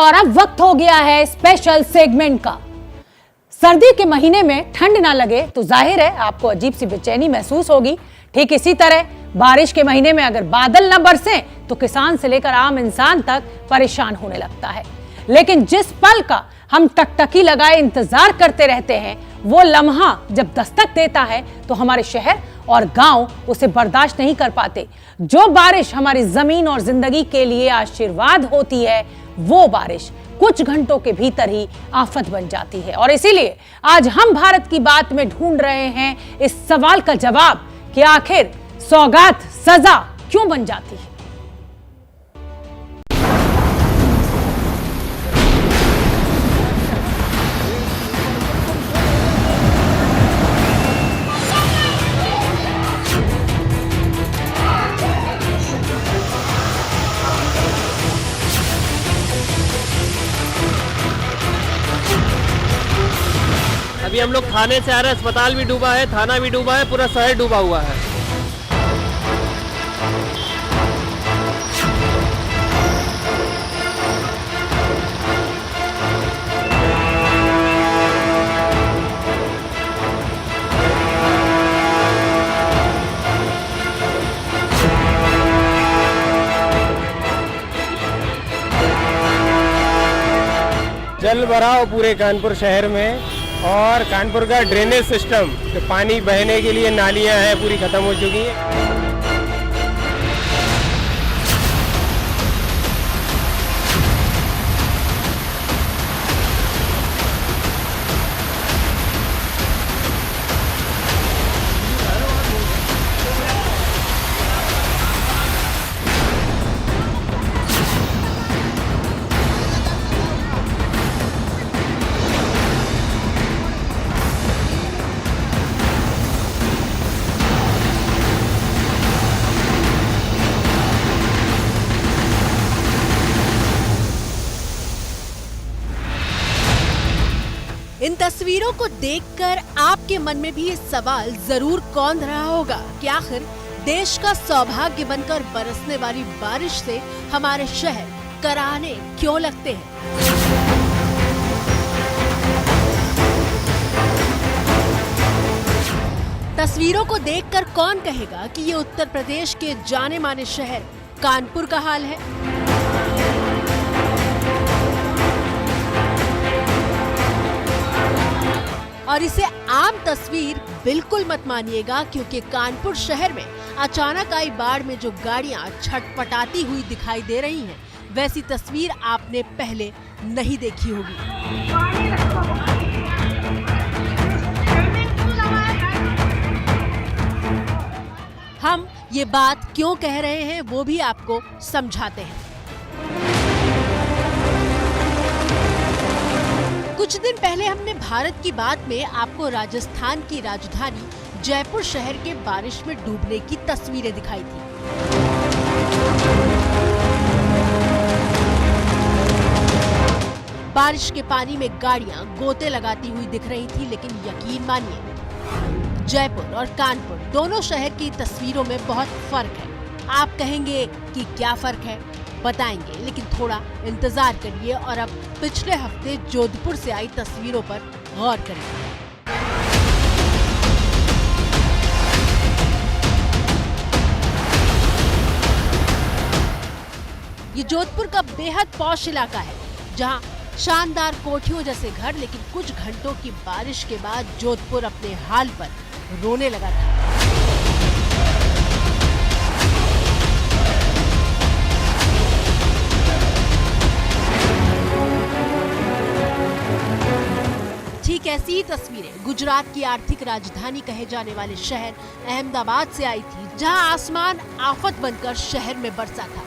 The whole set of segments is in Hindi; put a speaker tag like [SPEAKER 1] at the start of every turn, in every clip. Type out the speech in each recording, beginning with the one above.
[SPEAKER 1] और अब वक्त हो गया है स्पेशल सेगमेंट का। सर्दी के महीने में ठंड ना लगे तो जाहिर है आपको अजीब सी बेचैनी महसूस होगी। ठीक इसी तरह बारिश के महीने में अगर बादल न बरसे तो किसान से लेकर आम इंसान तक परेशान होने लगता है। लेकिन जिस पल का हम टकटकी लगाए इंतजार करते रहते हैं, वो लम्हा जब दस्तक देता है तो हमारे शहर और गांव उसे बर्दाश्त नहीं कर पाते। जो बारिश हमारी जमीन और जिंदगी के लिए आशीर्वाद होती है, वो बारिश कुछ घंटों के भीतर ही आफत बन जाती है। और इसीलिए आज हम भारत की बात में ढूंढ रहे हैं इस सवाल का जवाब कि आखिर सौगात सजा क्यों बन जाती है।
[SPEAKER 2] अभी हम लोग थाने से आ रहे हैं, अस्पताल भी डूबा है, थाना भी डूबा है, पूरा शहर डूबा हुआ है। जल भराव पूरे कानपुर शहर में, और कानपुर का ड्रेनेज सिस्टम, तो पानी बहने के लिए नालियां हैं पूरी खत्म हो चुकी हैं।
[SPEAKER 3] इन तस्वीरों को देखकर आपके मन में भी ये सवाल जरूर कौंध रहा होगा कि आखिर देश का सौभाग्य बनकर बरसने वाली बारिश से हमारे शहर कराहने क्यों लगते हैं। तस्वीरों को देखकर कौन कहेगा कि ये उत्तर प्रदेश के जाने माने शहर कानपुर का हाल है। और इसे आम तस्वीर बिल्कुल मत मानिएगा, क्योंकि कानपुर शहर में अचानक आई बाढ़ में जो गाड़ियां छटपटाती हुई दिखाई दे रही हैं, वैसी तस्वीर आपने पहले नहीं देखी होगी। हम ये बात क्यों कह रहे हैं वो भी आपको समझाते हैं। कुछ दिन पहले हमने भारत की बात में आपको राजस्थान की राजधानी जयपुर शहर के बारिश में डूबने की तस्वीरें दिखाई थी। बारिश के पानी में गाड़ियां गोते लगाती हुई दिख रही थी, लेकिन यकीन मानिए जयपुर और कानपुर दोनों शहर की तस्वीरों में बहुत फर्क है। आप कहेंगे कि क्या फर्क है, बताएंगे, लेकिन थोड़ा इंतजार करिए और अब पिछले हफ्ते जोधपुर से आई तस्वीरों पर गौर करिए। ये जोधपुर का बेहद पॉश इलाका है, जहां शानदार कोठियों जैसे घर, लेकिन कुछ घंटों की बारिश के बाद जोधपुर अपने हाल पर रोने लगा था। ठीक ऐसी ही तस्वीरें गुजरात की आर्थिक राजधानी कहे जाने वाले शहर अहमदाबाद से आई थी, जहां आसमान आफत बनकर शहर में बरसा था।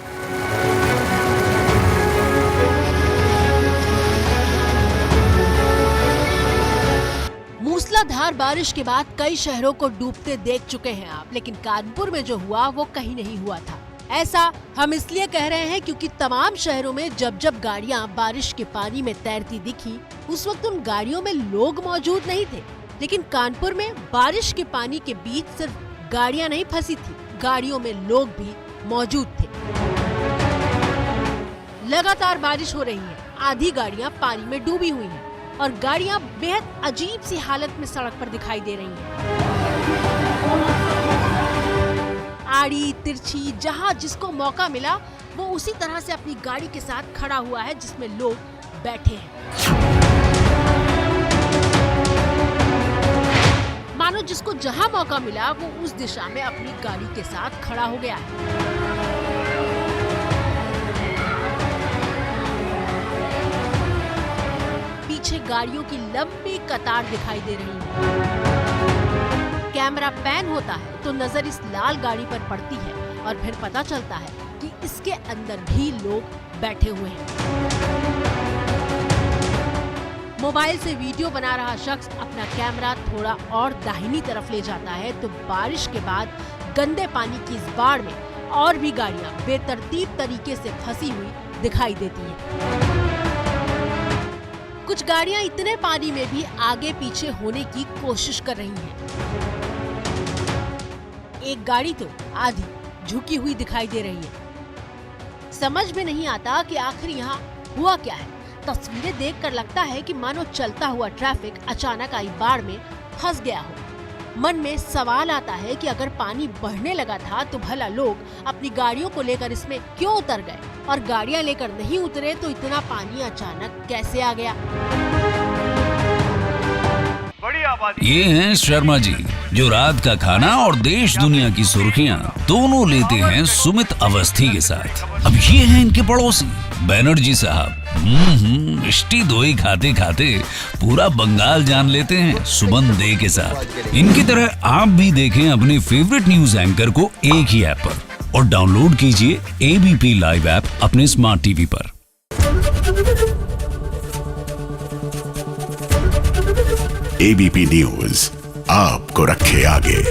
[SPEAKER 3] मूसलाधार बारिश के बाद कई शहरों को डूबते देख चुके हैं आप, लेकिन कानपुर में जो हुआ वो कहीं नहीं हुआ था। ऐसा हम इसलिए कह रहे हैं क्योंकि तमाम शहरों में जब जब गाड़ियां बारिश के पानी में तैरती दिखी, उस वक्त उन गाड़ियों में लोग मौजूद नहीं थे। लेकिन कानपुर में बारिश के पानी के बीच सिर्फ गाड़ियां नहीं फंसी थी, गाड़ियों में लोग भी मौजूद थे। लगातार बारिश हो रही है, आधी गाड़ियां पानी में डूबी हुई हैं और गाड़ियां बेहद अजीब सी हालत में सड़क पर दिखाई दे रही हैं। आड़ी तिरछी जहां जिसको मौका मिला वो उसी तरह से अपनी गाड़ी के साथ खड़ा हुआ है जिसमें लोग बैठे हैं। मानो जिसको जहां मौका मिला वो उस दिशा में अपनी गाड़ी के साथ खड़ा हो गया है। पीछे गाड़ियों की लंबी कतार दिखाई दे रही है। कैमरा पैन होता है तो नजर इस लाल गाड़ी पर पड़ती है और फिर पता चलता है कि इसके अंदर भी लोग बैठे हुए हैं। मोबाइल से वीडियो बना रहा शख्स अपना कैमरा थोड़ा और दाहिनी तरफ ले जाता है तो बारिश के बाद गंदे पानी की इस बाढ़ में और भी गाड़ियां बेतरतीब तरीके से फंसी हुई दिखाई देती हैं। कुछ गाड़ियां इतने पानी में भी आगे पीछे होने की कोशिश कर रही हैं। एक गाड़ी तो आधी झुकी हुई दिखाई दे रही है। समझ में नहीं आता कि आखिर यहाँ हुआ क्या है। तस्वीरें देखकर लगता है कि मानो चलता हुआ ट्रैफिक अचानक आई बाढ़ में फंस गया हो। मन में सवाल आता है कि अगर पानी बढ़ने लगा था तो भला लोग अपनी गाड़ियों को लेकर इसमें क्यों उतर गए और गाड़ियां लेकर नहीं उतरे तो इतना पानी अचानक कैसे आ गया।
[SPEAKER 4] ये हैं शर्मा जी जो रात का खाना और देश दुनिया की सुर्खियां दोनों लेते हैं सुमित अवस्थी के साथ। अब ये हैं इनके पड़ोसी बनर्जी साहब। मिष्टी दोई खाते खाते पूरा बंगाल जान लेते हैं सुमन दे के साथ। इनकी तरह आप भी देखें अपने फेवरेट न्यूज एंकर को एक ही ऐप पर और डाउनलोड कीजिए एबीपी लाइव ऐप अपने स्मार्ट टीवी पर।
[SPEAKER 5] एबीपी न्यूज आपको रखे आगे।